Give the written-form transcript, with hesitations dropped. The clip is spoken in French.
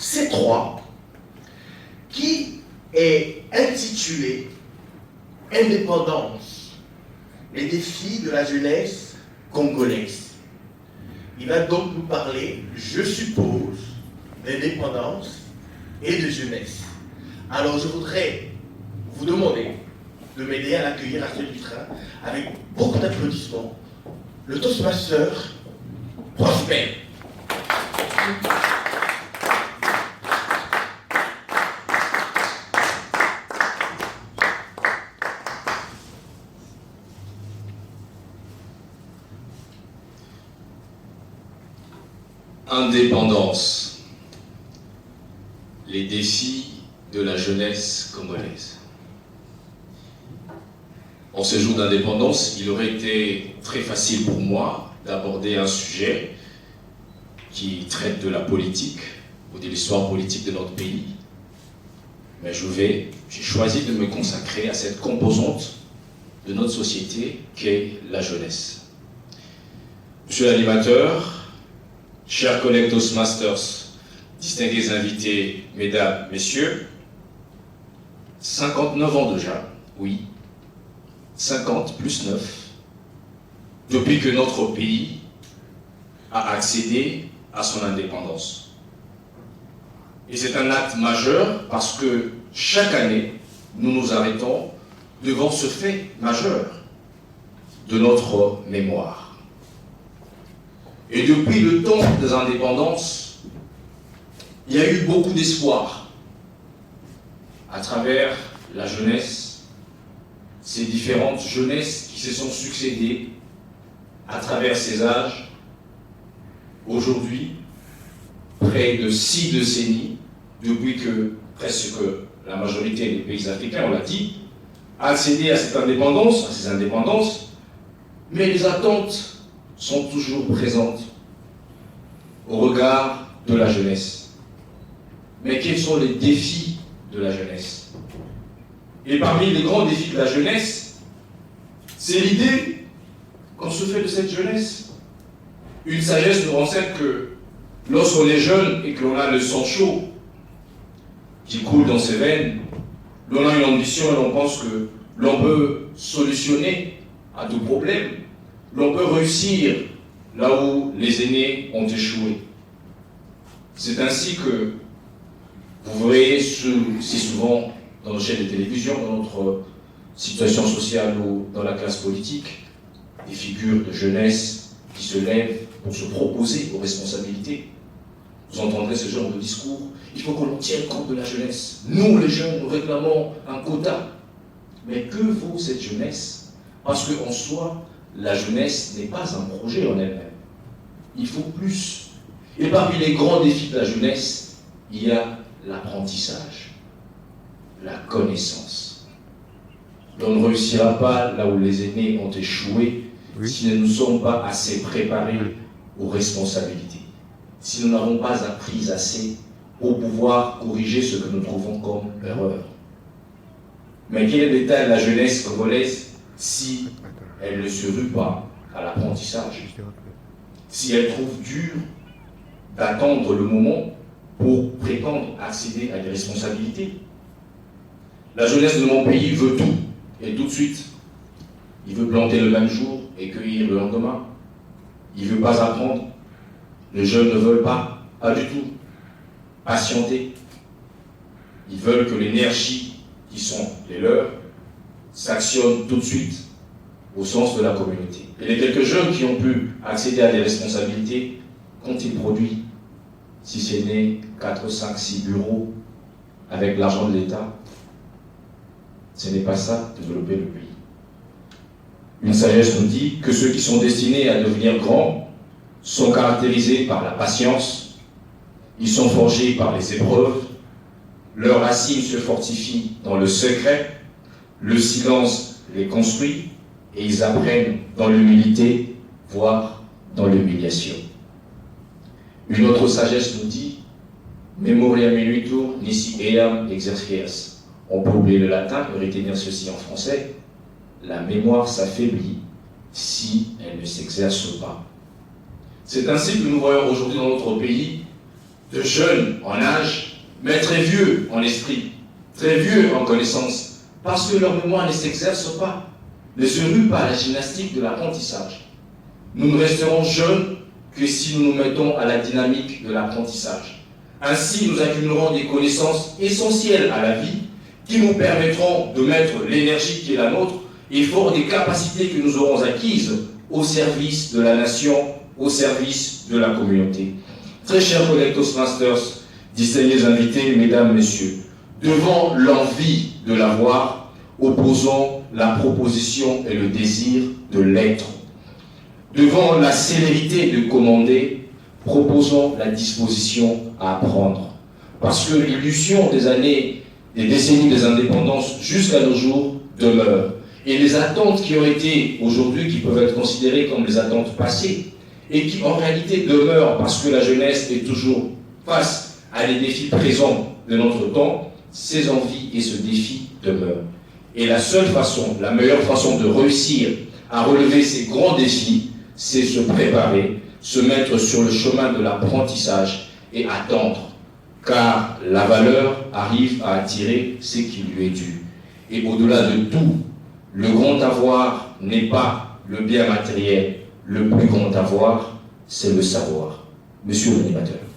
C3 qui est intitulé « Indépendance, les défis de la jeunesse congolaise ». Il va donc nous parler, je suppose, d'indépendance et de jeunesse. Alors je voudrais vous demander de m'aider à l'accueillir à celui du train avec beaucoup d'applaudissements. Le Toastmaster Prosper. Indépendance, les défis de la jeunesse congolaise. En ce jour d'indépendance, il aurait été très facile pour moi d'aborder un sujet qui traite de la politique ou de l'histoire politique de notre pays. Mais j'ai choisi de me consacrer à cette composante de notre société qu'est la jeunesse. Monsieur l'animateur, chers collègues Toastmasters, distingués invités, mesdames, messieurs, 59 ans déjà, oui, 50 plus 9, depuis que notre pays a accédé à son indépendance. Et c'est un acte majeur parce que chaque année, nous nous arrêtons devant ce fait majeur de notre mémoire. Et depuis le temps des indépendances, il y a eu beaucoup d'espoir à travers la jeunesse, ces différentes jeunesses qui se sont succédées à travers ces âges. Aujourd'hui, près de 6 décennies, depuis que presque la majorité des pays africains, on l'a dit, a accédé à cette indépendance, à ces indépendances, mais les attentes sont toujours présentes au regard de la jeunesse. Mais quels sont les défis de la jeunesse? Et parmi les grands défis de la jeunesse, c'est l'idée qu'on se fait de cette jeunesse. Une sagesse nous renseigne que lorsqu'on est jeune et que l'on a le sang chaud qui coule dans ses veines, l'on a une ambition et l'on pense que l'on peut solutionner à tout problème. L'on peut réussir là où les aînés ont échoué. C'est ainsi que vous voyez si souvent dans nos chaînes de télévision, dans notre situation sociale ou dans la classe politique, des figures de jeunesse qui se lèvent pour se proposer aux responsabilités. Vous entendrez ce genre de discours. Il faut qu'on tienne compte de la jeunesse. Nous, les jeunes, nous réclamons un quota. Mais que vaut cette jeunesse? Parce qu'en soi, la jeunesse n'est pas un projet en elle-même. Il faut plus. Et parmi les grands défis de la jeunesse, il y a l'apprentissage, la connaissance. On ne réussira pas là où les aînés ont échoué si nous ne sommes pas assez préparés aux responsabilités, si nous n'avons pas appris assez pour pouvoir corriger ce que nous trouvons comme erreur. Mais quel est l'état de la jeunesse congolaise si elle ne se rue pas à l'apprentissage, si elle trouve dur d'attendre le moment pour prétendre accéder à des responsabilités? La jeunesse de mon pays veut tout, et tout de suite. Il veut planter le même jour et cueillir le lendemain. Il ne veut pas apprendre. Les jeunes ne veulent pas du tout patienter. Ils veulent que l'énergie qui sont les leurs s'actionne tout de suite au sens de la communauté. Et les quelques jeunes qui ont pu accéder à des responsabilités, qu'ont-ils produit? Si c'est né 4, 5, 6 bureaux avec l'argent de l'État, ce n'est pas ça, développer le pays. Une sagesse nous dit que ceux qui sont destinés à devenir grands sont caractérisés par la patience, ils sont forgés par les épreuves, leurs racines se fortifient dans le secret, le silence les construit et ils apprennent dans l'humilité, voire dans l'humiliation. Une autre sagesse nous dit Memoria minutur nisi eam exercias. On peut oublier le latin et retenir ceci en français. La mémoire s'affaiblit si elle ne s'exerce pas. C'est ainsi que nous voyons aujourd'hui dans notre pays de jeunes en âge mais très vieux en esprit, très vieux en connaissance, parce que leur mémoire ne s'exerce pas, ne se rue pas à la gymnastique de l'apprentissage. Nous ne resterons jeunes que si nous nous mettons à la dynamique de l'apprentissage. Ainsi, nous accumulerons des connaissances essentielles à la vie qui nous permettront de mettre l'énergie qui est la nôtre et fort des capacités que nous aurons acquises au service de la nation, au service de la communauté. Très chers collègues Toastmasters, distingués invités, mesdames, messieurs, devant l'envie de l'avoir, opposons la proposition et le désir de l'être. Devant la célérité de commander, proposons la disposition à apprendre. Parce que l'illusion des années, des décennies des indépendances jusqu'à nos jours demeure. Et les attentes qui ont été aujourd'hui, qui peuvent être considérées comme les attentes passées, et qui en réalité demeurent parce que la jeunesse est toujours face à les défis présents de notre temps, ces envies et ce défi demeurent. Et la seule façon, la meilleure façon de réussir à relever ces grands défis, c'est se préparer, se mettre sur le chemin de l'apprentissage et attendre. Car la valeur arrive à attirer ce qui lui est dû. Et au-delà de tout, le grand avoir n'est pas le bien matériel. Le plus grand avoir, c'est le savoir. Monsieur l'animateur.